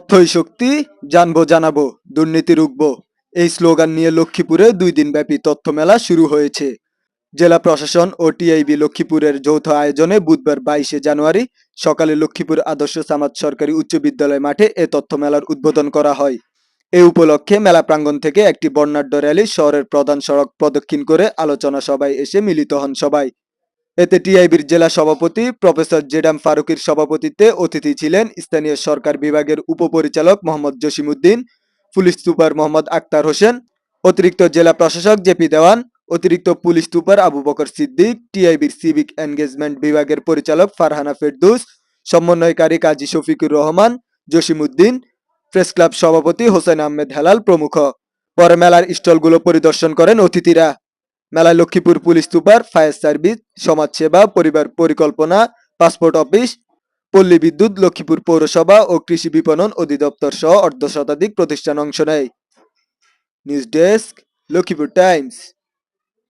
তথ্যই শক্তি, জানবো জানাবো, দুর্নীতি রুখবো। এই স্লোগান নিয়ে লক্ষ্মীপুরে 2 দিনব্যাপী তথ্য মেলা শুরু হয়েছে। জেলা প্রশাসন ও টিআইবি লক্ষ্মীপুরের যৌথ আয়োজনে বুধবার 22শে জানুয়ারি সকালে লক্ষ্মীপুর আদর্শ সামাদ সরকারি উচ্চ বিদ্যালয় মাঠে এ তথ্য মেলার উদ্বোধন করা হয়। এ উপলক্ষে মেলা প্রাঙ্গণ থেকে একটি বর্ণাঢ্য র্যালি শহরের প্রধান সড়ক প্রদক্ষিণ করে আলোচনা সভায় এসে মিলিত হন সবাই। এতে টিআইবির জেলা সভাপতি প্রফেসর জেডাম ফারুকীর সভাপতিত্বে অতিথি ছিলেন স্থানীয় সরকার বিভাগের উপপরিচালক মোহাম্মদ জসিমউদ্দিন, পুলিশ সুপার মোহাম্মদ আক্তার হোসেন, অতিরিক্ত জেলা প্রশাসক জেপি দেওয়ান, অতিরিক্ত পুলিশ সুপার আবু বকর সিদ্দিক, টিআইবির সিভিক এনগেজমেন্ট বিভাগের পরিচালক ফারহানা ফেরদৌস, সমন্বয়কারী কাজী শফিকুর রহমান, জসিমউদ্দিন, প্রেস ক্লাব সভাপতি হোসেন আহমেদ হেলাল প্রমুখ। পরে মেলার স্টলগুলো পরিদর্শন করেন অতিথিরা। মেলায় Lakshmipur police super, fire service, সমাজসেবা, পরিবার পরিকল্পনা, পাসপোর্ট অফিস, পল্লী বিদ্যুৎ, লক্ষ্মীপুর পৌরসভা ও কৃষি বিপণন অধিদপ্তর সহ অর্ধশতাধিক প্রতিষ্ঠান অংশ নেয়। News desk, Lakshmipur Times.